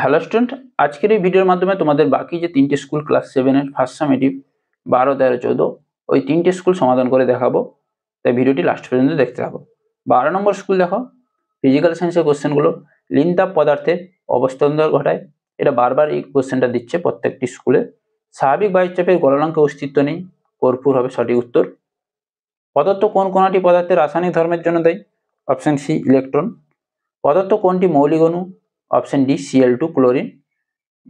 Hello student, আজকের এই ভিডিওর মাধ্যমে তোমাদের বাকি যে তিনটে স্কুল ক্লাস 7 এর ফার্স্ট সামেটিভ 12, 13, 14 ওই তিনটে স্কুল সমাধান করে দেখাবো। তাই ভিডিওটি লাস্ট পর্যন্ত দেখতে থাকো। 12 নম্বর স্কুল দেখো, ফিজিক্যাল সায়েন্সের কোশ্চেনগুলো লিনতাপ পদার্থের অবস্থান ঘটায়। এটা বারবার এই কোশ্চেনটা দিচ্ছে প্রত্যেকটি স্কুলে। স্বাভাবিক বায়ুচাপের গলনাঙ্কের অস্তিত্ব নেই, কর্পূর হবে সঠিক উত্তর। পদার্থ কোন কণাটি পদার্থের রাসায়নিক ধর্মের জন্য দেয়? Option C electron. পদার্থ কোনটি মৌলিক অণু? Option D Cl2 chlorine.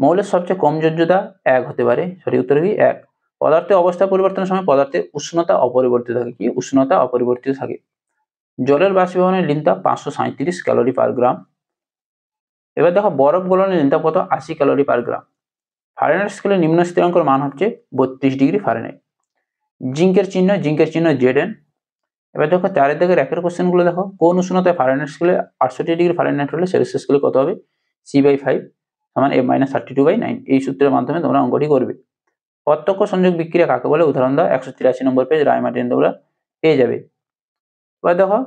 মৌলের সবচেয়ে কম যোজ্যতা 1 হতে পারে, সঠিক উত্তর কি 1। পদার্থের অবস্থা পরিবর্তনের সময় পদার্থের উষ্ণতা অপরিবর্তিত থাকে, কি উষ্ণতা অপরিবর্তিত থাকে। জলের বাষ্পীভবনের লিনতাপ 537 ক্যালোরি পার গ্রাম। এবার দেখো বরফ গলনের লিনতাপ কত? 80 ক্যালোরি পার গ্রাম। ফারেনহাইট স্কেলে নিম্ন স্থিরাঙ্কের মান হচ্ছে 32 ডিগ্রি ফারেনহাইট। জিঙ্কের চিহ্ন Zn। এবার দেখো 4 দাগের 1 কোশ্চেন গুলো দেখো, কোন উষ্ণতায় ফারেনহাইট স্কেলে 68 ডিগ্রি ফারেনহাইট হলে সেলসিয়াস স্কেলে কত হবে? C/5 সমান F-32/9। এই সূত্রের মাধ্যমে তোমরা অঙ্কটি করবে। প্রত্যক্ষ সংযোগ বিক্রিয়া কাকে বলে? উদাহরণ দাও। 183 নম্বর পেজ, রায়মার্টিন তোমরা পেয়ে যাবে। এবার দেখো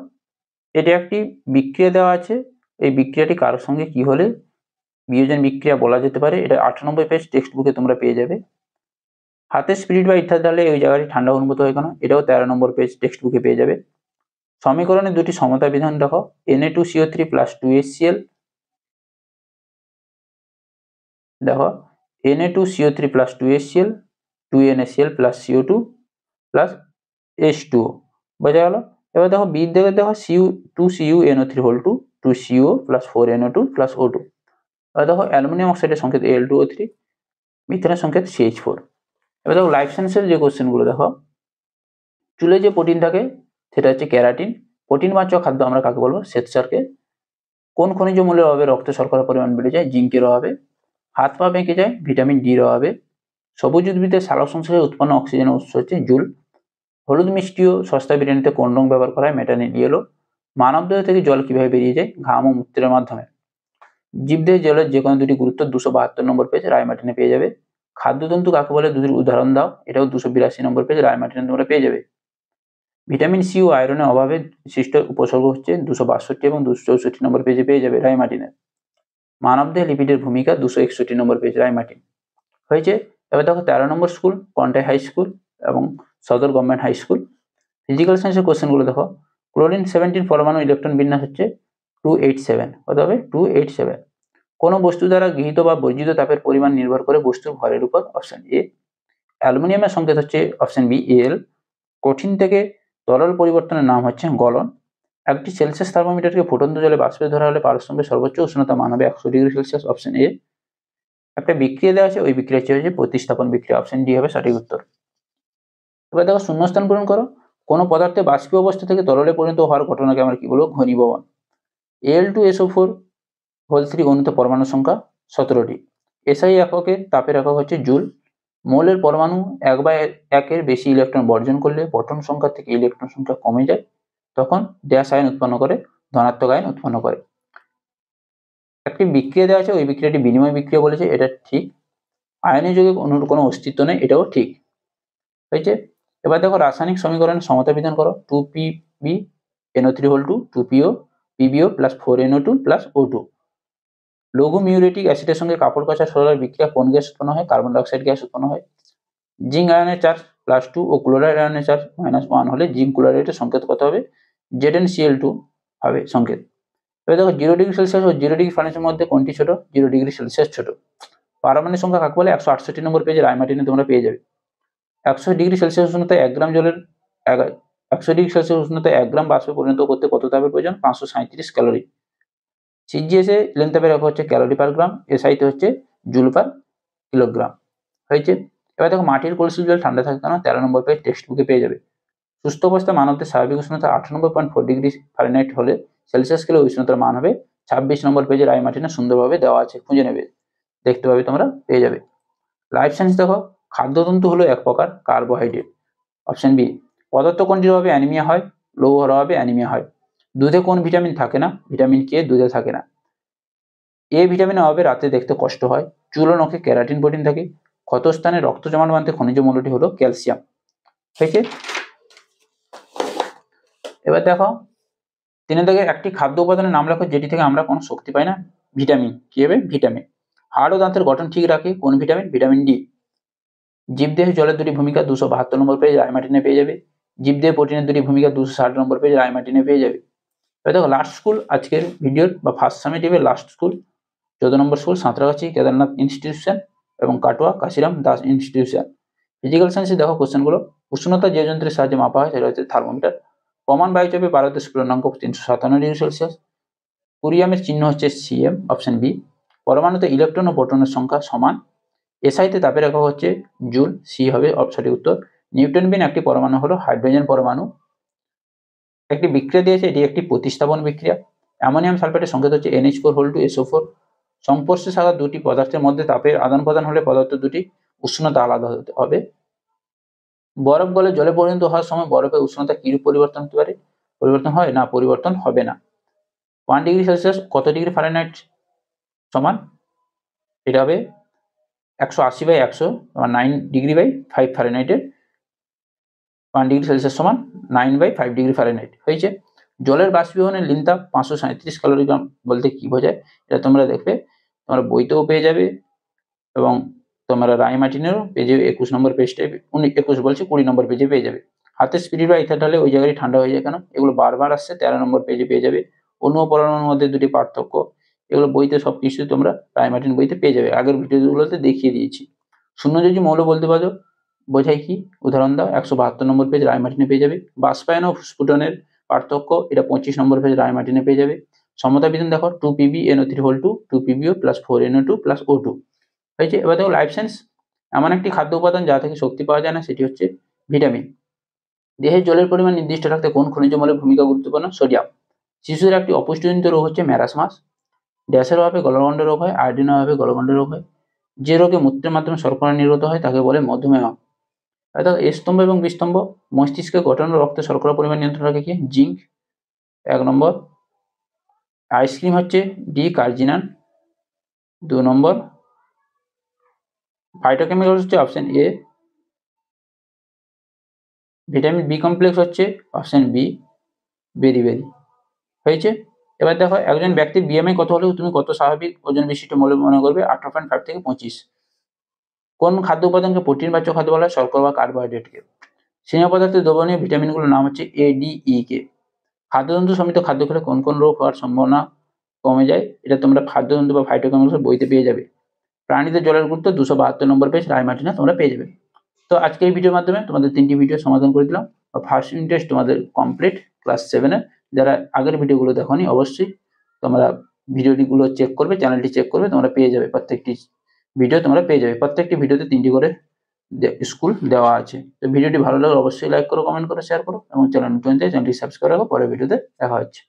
এটা একটি বিক্রিয়া দেওয়া আছে, এই বিক্রিয়াটি কারোর সঙ্গে কি হলে বিয়োজন বিক্রিয়া বলা যেতে পারে। এটা 98 পেজ টেক্সট বুকে তোমরা পেয়ে যাবে। হাতের স্পিরিট বা ইথার ঢাললে ওই জায়গাটি ঠান্ডা অনুভূত হয় কেন? এটাও 13 নম্বর পেজ টেক্সট বুকে পেয়ে যাবে। সমীকরণের দুটি সমতা বিধান দেখো, Na2CO3 প্লাস 2HCl। দেখো Na2CO3 plus 2HCl, 2NaCl plus CO2 plus H2O বোঝা গেল। এবার দেখো বি দিকে দেখো Cu2CuNO3 whole 2, 2CO plus 4NO2 plus O2। এবার দেখো অ্যালুমিনিয়াম অক্সাইডের সংকেত Al2O3, মিথেনের সংকেত CH4। এবার দেখো লাইফ সায়েন্সের যে কোশ্চেনগুলো দেখো, চুলে যে প্রোটিন থাকে সেটা হচ্ছে ক্যারাটিন। প্রোটিন বাচ্চা খাদ্য আমরা কাকে বলবো? শ্বেতসারকে। কোন খনিজ মূলের অভাবে রক্তে শর্করার পরিমাণ বেড়ে যায়? জিঙ্কের অভাবে। হাত পা বেঁকে যায়? ভিটামিন ডির অভাবে। সবুজ উদ্ভিদের সালোক সংশ্লেষে উৎপন্ন অক্সিজেনের উৎস হচ্ছে জুল। হলুদ মিষ্টি ও সস্তা বিরিয়ানিতে কোন রং ব্যবহার করা হয়? Metanil yellow. মানবদেহ থেকে জল কিভাবে বেরিয়ে যায়? ঘাম ও মূত্রের মাধ্যমে। জীবদেহে জলের যে কোনো দুটি গুরুত্ব 272 নম্বর পেজ রায়মার্টিনে পেয়ে যাবে। খাদ্যতন্তু কাকে বলে? দুটির উদাহরণ দাও। এটাও 282 নম্বর পেজ রায়মার্টিনে তোমরা পেয়ে যাবে। ভিটামিন সি ও আয়রনের অভাবে সৃষ্ট উপসর্গ হচ্ছে 262 এবং 264 নম্বর পেজে পেয়ে যাবে রায়মার্টিনে। মানবদেহে লিপিডের ভূমিকা 261 নম্বর পেজ রায়মার্টিন হয়েছে। এবার দেখো 13 নম্বর স্কুল কন্টাই হাই স্কুল এবং সদর গভর্নমেন্ট হাই স্কুল। ফিজিক্যাল সায়েন্সের কোশ্চেনগুলো দেখো, ক্লোরিন 17 পরমাণু ইলেকট্রন বিন্যাস হচ্ছে 287। কত হবে? 287। কোনো বস্তু দ্বারা গৃহীত বা বর্জিত তাপের পরিমাণ নির্ভর করে বস্তুর ভরের উপর। Option A. অ্যালুমিনিয়ামের সংকেত হচ্ছে অপশন বি Al। কঠিন থেকে তরল পরিবর্তনের নাম হচ্ছে গলন। একটি সেলসিয়াস থার্মোমিটারকে ফুটন্ত জলে বাষ্পে ধরা হলে পারস্পরিক সর্বোচ্চ উষ্ণতা মান হবে 100 ডিগ্রি সেলসিয়াস। Option A. একটা বিক্রিয়া দেওয়া আছে, ওই বিক্রিয়া হচ্ছে প্রতিস্থাপন বিক্রিয়া। অপশন ডি হবে সঠিক উত্তর। এবার দেখো শূন্যস্থান পূরণ করো। কোনো পদার্থে বাষ্পীয় অবস্থা থেকে তরলে পরিণত হওয়ার ঘটনাকে আমরা কি বলবো? ঘনীভবন। Al2SO4 হোল 3 অণুতে পরমাণু সংখ্যা 17টি। SI এককের তাপের একক হচ্ছে জুল। মৌলের পরমাণু 1/1 বেশি ইলেকট্রন বর্জন করলে প্রোটন সংখ্যা থেকে ইলেকট্রন সংখ্যা কমে যায়, তখন ড্যাশ আয়ন উৎপন্ন করে, ধনাত্মক আয়ন উৎপন্ন করে। একটি বিক্রিয়া দেওয়া আছে, ওই বিক্রিয়াটি বিনিময় বিক্রিয়া বলেছে, এটা ঠিক। আয়নীয় যৌগিক অণুর কোনো অস্তিত্ব নেই, এটাও ঠিক হয়েছে। এবার দেখো রাসায়নিক সমীকরণের সমতা বিধান করো। 2Pb NO3 whole 2, 2PO PbO plus 4NO2 plus O2। লঘু মিউরেটিক অ্যাসিডের সঙ্গে কাপড় কাচা সোলার বিক্রিয়া কোন গ্যাস উৎপন্ন হয়? কার্বন ডাইঅক্সাইড গ্যাস উৎপন্ন হয়। জিঙ্ক আয়নের চার্জ +2 ও ক্লোরাইড আয়নের চার্জ -1 হলে জিঙ্ক ক্লোরাইডের সংকেত কত হবে? ZnCl2 হবে সংকেত। এবার দেখো 0 ডিগ্রি সেলসিয়াস ও 0 ডিগ্রি ফারেনহাইটের মধ্যে কোনটি ছোট? 0 ডিগ্রি সেলসিয়াস ছোট। পারমাণবিক সংখ্যা কাকে বলে? 168 নম্বর পেজে রায়মার্টিনে তোমরা পেয়ে যাবে। 100 ডিগ্রি সেলসিয়াস উষ্ণতায় 1 গ্রাম জলের 100 ডিগ্রি সেলসিয়াস উষ্ণতায় 1 গ্রাম বাষ্পে পরিণত করতে কত তাপের প্রয়োজন? 537 ক্যালোরি। সিজিএসে লেন্থ এর একক হচ্ছে ক্যালোরি পার গ্রাম, এসআইতে হচ্ছে জুল পার কিলোগ্রাম হয়েছে। এবার দেখো মাটির কলসির জল ঠান্ডা থাকে কেন? 13 নম্বর পেজ টেক্সট বুকে পেয়ে যাবে। সুস্থ অবস্থায় মানবদের স্বাভাবিক উষ্ণতা 98.4 ডিগ্রি ফারেনহাইট হলে সেলসিয়াস স্কেলে উষ্ণতার মান হবে 26 নম্বর পেজে রায়মার্টিনে সুন্দরভাবে দেওয়া আছে, খুঁজে নেবে, দেখতে পাবে তোমরা পেয়ে যাবে। লাইফ সায়েন্স দেখো, খাদ্যতন্তু হলো এক প্রকার কার্বোহাইড্রেট। Option B. পদার্থ কোনটির অভাবে অ্যানিমিয়া হয়? লৌহর অভাবে অ্যানিমিয়া হয়। দুধে কোন ভিটামিন থাকে না? ভিটামিন কে দুধে থাকে না। এ ভিটামিনের অভাবে রাতে দেখতে কষ্ট হয়। চুল ও নখে ক্যারাটিন প্রোটিন থাকে। ক্ষতস্থানে রক্ত জমাট বাঁধতে খনিজ মৌলটি হলো ক্যালসিয়াম হয়েছে। এবার দেখো 3 দাগে একটি খাদ্য উপাদানের নাম লেখো যেটি থেকে আমরা কোনো শক্তি পাই না। ভিটামিন কি হবে? ভিটামিন। হাড় ও দাঁতের গঠন ঠিক রাখে কোন ভিটামিন? Vitamin D. জীবদেহে জলের দুটি ভূমিকা 272 নম্বর পেজ রায়মার্টিনে পেয়ে যাবে। জীবদেহে প্রোটিনের দুটি ভূমিকা 260 নম্বর পেজ রায়মার্টিনে পেয়ে যাবে। এবার দেখো লাস্ট স্কুল আজকের ভিডিওর বা ফার্স্ট সামেটিভের লাস্ট স্কুল 14 নম্বর স্কুল সাঁতরাগাছি কেদারনাথ ইনস্টিটিউশন এবং কাটোয়া কাশিরাম দাস ইনস্টিটিউশন। ফিজিক্যাল সায়েন্সে দেখো কোশ্চেনগুলো। উষ্ণতা যে যন্ত্রের সাহায্যে মাপা হয় সেটা হচ্ছে থার্মোমিটার। প্রমাণ বায়ুচাপে পারদ স্ফুলনাঙ্ক 357°C। কুরিয়ামের চিহ্ন হচ্ছে সিএম, অপশন বি। পরমাণুতে ইলেকট্রন ও প্রোটনের সংখ্যা সমান। এসআইতে তাপের একক হচ্ছে জুল, সি হবে সঠিক উত্তর। নিউটন বিন একটি পরমাণু হলো হাইড্রোজেন পরমাণু। একটি বিক্রিয়া দিয়েছে, এটি একটি প্রতিস্থাপন বিক্রিয়া। অ্যামোনিয়াম সালফেটের সংকেত হচ্ছে NH4 সংস্পর্শে থাকা দুটি পদার্থের মধ্যে তাপের আদান প্রদান হলে পদার্থ দুটি উষ্ণতা আলাদা হতে হবে। বরফ গলে জলে পরিণত হওয়ার সময় বরফের উষ্ণতা কিরূপ পরিবর্তন হতে পারে? পরিবর্তন হয় না, পরিবর্তন হবে না। 1°C কত ডিগ্রি ফারেনহাইট সমান? এটা হবে 180/100 9°/5 ফারেনহাইটের 1°C সমান 9/5 ফারেনহাইট হয়েছে। জলের বাষ্পীভবনের লিনতাপ 537 ক্যালোরিগ্রাম বলতে কি বোঝায়? এটা তোমরা দেখবে, তোমরা বইতেও পেয়ে যাবে এবং তোমরা রায়মার্টিনেরও পেজে 21 নম্বর পেজটায় 20 নম্বর পেজে পেয়ে যাবে। হাতের স্পিরিট বা ইথার ঢালে ওই জায়গায় ঠান্ডা হয়ে যায় কেন? এগুলো বারবার আসছে, 13 নম্বর পেজে পেয়ে যাবে। অণু ও পরমাণুর মধ্যে দুটি পার্থক্য, এগুলো বইতে সবকিছু তোমরা রায়মার্টিন বইতে পেয়ে যাবে, আগের ভিডিওগুলোতে দেখিয়ে দিয়েছি। শূন্যযোজী মৌল বলতে পারো বোঝায় কি? উদাহরণ দাও। 172 নম্বর পেজ রায়মার্টিনে পেয়ে যাবে। বাষ্পায়ন ও স্ফুটনের পার্থক্য, এটা 25 নম্বর পেজ রায়মার্টিনে পেয়ে যাবে। সমতা বিধান দেখো 2PbNO3 2PbO + 4NO2 + O2 হয়েছে। এবার দেখো লাইফ সায়েন্স। এমন একটি খাদ্য উপাদান যা থেকে শক্তি পাওয়া যায় না, সেটি হচ্ছে ভিটামিন। দেহে জলের পরিমাণ নির্দিষ্ট রাখতে কোন খনিজ মৌলের ভূমিকা গুরুত্বপূর্ণ? সোডিয়াম। শিশুদের একটি অপুষ্টিজনিত রোগ হচ্ছে ম্যারাসমাস। ড্যাশের অভাবে গলগণ্ড রোগ হয়, আয়োডিনের অভাবে গলগণ্ড রোগ হয়। যে রোগে মূত্রের মাধ্যমে শর্করা নির্গত হয় তাকে বলে মধুমেহ। অর্থাৎ এ স্তম্ভ এবং বি স্তম্ভ। মস্তিষ্কের গঠন ও রক্তে শর্করা পরিমাণ নিয়ন্ত্রণ রাখে কি? জিঙ্ক 1 নম্বর। আইসক্রিম হচ্ছে ডি কার্জিনান 2 নম্বর। ফাইটোকেমিক্যালস হচ্ছে option A. Vitamin B complex হচ্ছে অপশন বি বেরি হয়েছে। এবার দেখো একজন ব্যক্তির বিএমআই কত হলেও তুমি কত স্বাভাবিক ওজন বিশিষ্ট বলে মনে করবে? 18.5 থেকে 25। কোন খাদ্য উপাদানকে প্রোটিন বাচ্য খাদ্য বলা হয়? শর্করা বা কার্বোহাইড্রেটকে। স্নেহ পদার্থের দ্রবণীয় ভিটামিনগুলোর নাম হচ্ছে ADE খাদ্যতন্তু সমিত খাদ্য খেলে কোন কোন রোগ হওয়ার সম্ভাবনা কমে যায়? এটা তোমরা খাদ্যতন্তু বা ফাইটোকেমিক্যালস বইতে পেয়ে যাবে। প্রাণীদের জলের গুরুত্ব 272 নম্বর পেজ রায়মার্টিনে তোমরা পেয়ে যাবে। তো আজকে এই ভিডিওর মাধ্যমে তোমাদের 3টি ভিডিও সমাধান করে দিলাম। ফার্স্ট ইউনিট টেস্ট তোমাদের কমপ্লিট ক্লাস 7-এর। যারা আগের ভিডিওগুলো দেখোনি অবশ্যই তোমরা ভিডিওগুলো চেক করবে, চ্যানেলটি চেক করবে, তোমরা পেয়ে যাবে প্রত্যেকটি ভিডিও তোমরা পেয়ে যাবে। প্রত্যেকটি ভিডিওতে 3টি করে স্কুল দেওয়া আছে। তো ভিডিওটি ভালো লাগলে অবশ্যই লাইক করো, কমেন্ট করো, শেয়ার করো এবং চ্যানেল নতুন হলে চ্যানেলটি সাবস্ক্রাইব রাখো। পরের ভিডিওতে দেখা হচ্ছে।